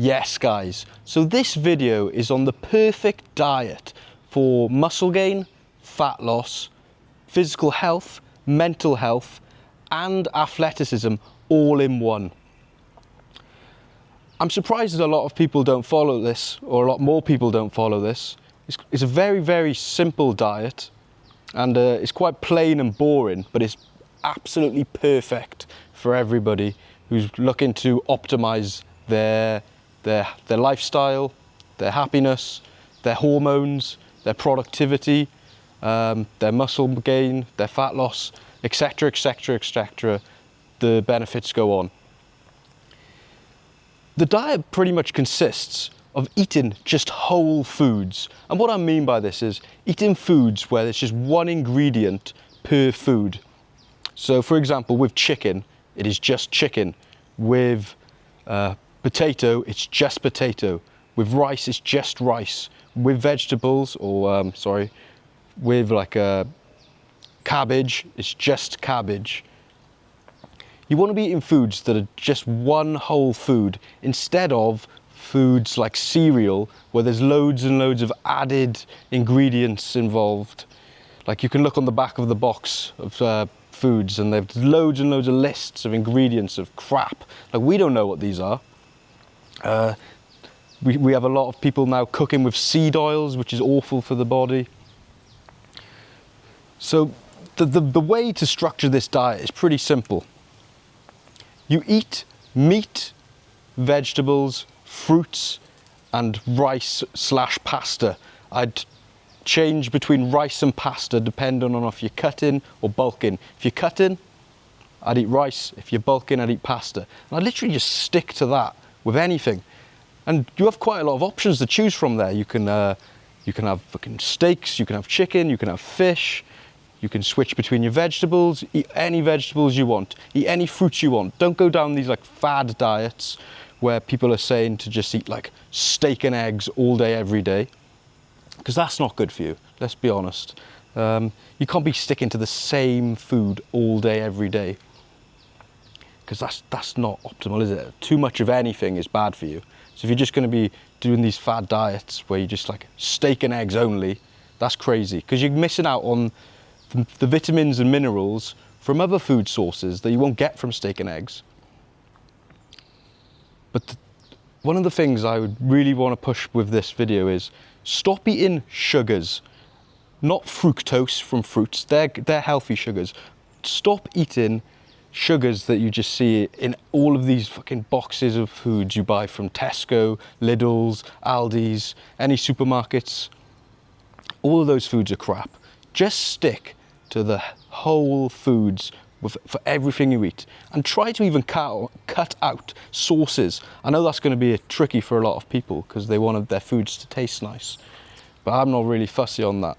Yes guys, so this video is on the perfect diet for muscle gain, fat loss, physical health, mental health and athleticism all in one. I'm surprised that a lot of people don't follow this, or a lot more people don't follow this. It's a very, very simple diet and it's quite plain and boring, but it's absolutely perfect for everybody who's looking to optimize their lifestyle, their happiness, their hormones, their productivity, their muscle gain, their fat loss, etc, etc, etc. The benefits go on. The diet pretty much consists of eating just whole foods. And what I mean by this is eating foods where there's just one ingredient per food. So for example, with chicken, it is just chicken. With potato, it's just potato. With rice, it's just rice. With vegetables, or with like a cabbage, it's just cabbage. You want to be eating foods that are just one whole food, instead of foods like cereal, where there's loads and loads of added ingredients involved. Like you can look on the back of the box of foods and there's loads and loads of lists of ingredients of crap. Like we don't know what these are. We have a lot of people now cooking with seed oils, which is awful for the body. So the way to structure this diet is pretty simple. You eat meat, vegetables, fruits, and rice/pasta. I'd change between rice and pasta depending on if you're cutting or bulking. If you're cutting, I'd eat rice. If you're bulking, I'd eat pasta. And I literally just stick to that with anything. And you have quite a lot of options to choose from there. You can have fucking steaks, you can have chicken, you can have fish. You can switch between your vegetables, eat any vegetables you want, eat any fruits you want. Don't go down these like fad diets where people are saying to just eat like steak and eggs all day, every day. Because that's not good for you, let's be honest. You can't be sticking to the same food all day, every day. Because that's not optimal, is it? Too much of anything is bad for you. So if you're just gonna be doing these fad diets where you just like steak and eggs only, that's crazy. Because you're missing out on the vitamins and minerals from other food sources that you won't get from steak and eggs. But one of the things I would really want to push with this video is stop eating sugars, not fructose from fruits. They're healthy sugars. Stop eating sugars that you just see in all of these fucking boxes of foods you buy from Tesco, Lidl's, Aldi's, any supermarkets. All of those foods are crap. Just stick to the whole foods for everything you eat, and try to even cut out sauces. I know that's going to be tricky for a lot of people because they want their foods to taste nice, but I'm not really fussy on that.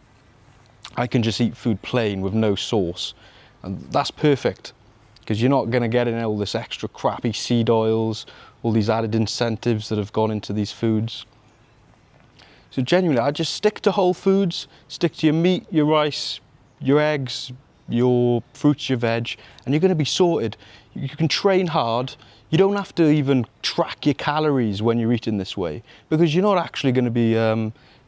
I can just eat food plain with no sauce, and that's perfect because you're not going to get in all this extra crappy seed oils, all these added incentives that have gone into these foods. So genuinely, I just stick to whole foods, stick to your meat, your rice, your eggs, your fruits, your veg, and you're going to be sorted. You can train hard. You don't have to even track your calories when you're eating this way, because you're not actually going to be,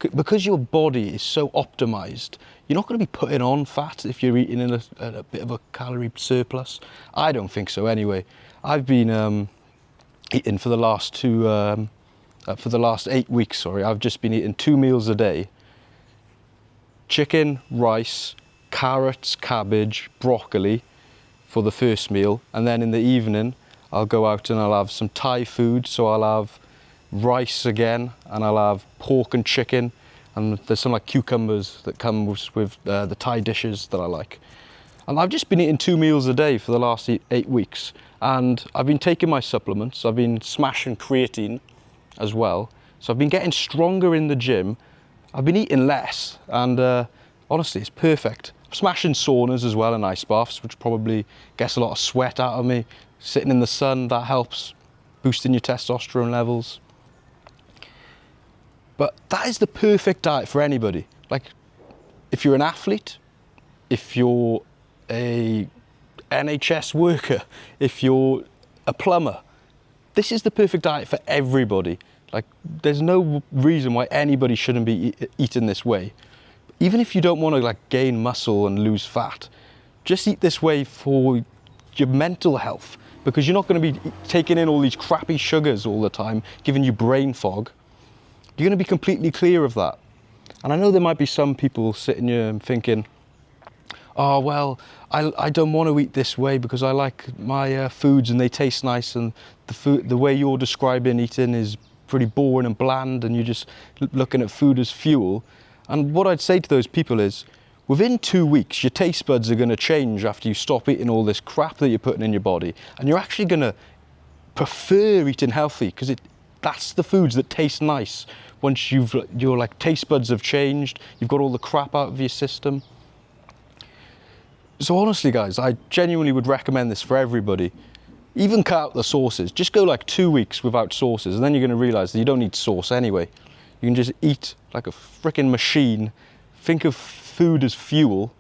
because your body is so optimized, you're not going to be putting on fat if you're eating in a bit of a calorie surplus. I don't think so anyway. I've been eating for the last 8 weeks, I've just been eating 2 meals a day. Chicken, rice, carrots, cabbage, broccoli for the first meal. And then in the evening, I'll go out and I'll have some Thai food. So I'll have rice again, and I'll have pork and chicken. And there's some like cucumbers that come with the Thai dishes that I like. And I've just been eating 2 meals a day for the last 8 weeks. And I've been taking my supplements. I've been smashing creatine as well. So I've been getting stronger in the gym. I've been eating less, and honestly, it's perfect. I'm smashing saunas as well and ice baths, which probably gets a lot of sweat out of me. Sitting in the sun, that helps, boosting your testosterone levels. But that is the perfect diet for anybody. Like, if you're an athlete, if you're a NHS worker, if you're a plumber, this is the perfect diet for everybody. Like, there's no reason why anybody shouldn't be eating this way. Even if you don't want to like gain muscle and lose fat, just eat this way for your mental health, because you're not going to be taking in all these crappy sugars all the time, giving you brain fog. You're going to be completely clear of that. And I know there might be some people sitting here and thinking, oh, well, I don't want to eat this way because I like my foods and they taste nice, and the way you're describing eating is pretty boring and bland, and you're just looking at food as fuel. And what I'd say to those people is, within 2 weeks, your taste buds are going to change after you stop eating all this crap that you're putting in your body, and you're actually going to prefer eating healthy, because that's the foods that taste nice once your like taste buds have changed, you've got all the crap out of your system. So honestly, guys, I genuinely would recommend this for everybody. Even cut out the sauces. Just go like 2 weeks without sauces, and then you're going to realize that you don't need sauce anyway. You can just eat like a freaking machine. Think of food as fuel,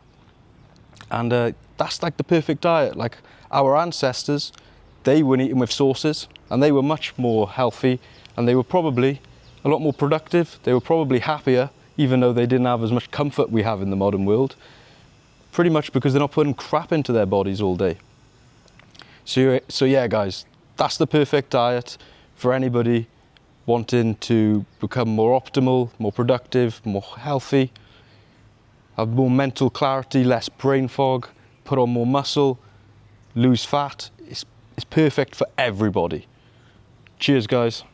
and that's like the perfect diet. Like our ancestors, they weren't eating with sauces, and they were much more healthy, and they were probably a lot more productive. They were probably happier, even though they didn't have as much comfort we have in the modern world. Pretty much because they're not putting crap into their bodies all day. So yeah, guys, that's the perfect diet for anybody wanting to become more optimal, more productive, more healthy, have more mental clarity, less brain fog, put on more muscle, lose fat. It's perfect for everybody. Cheers, guys.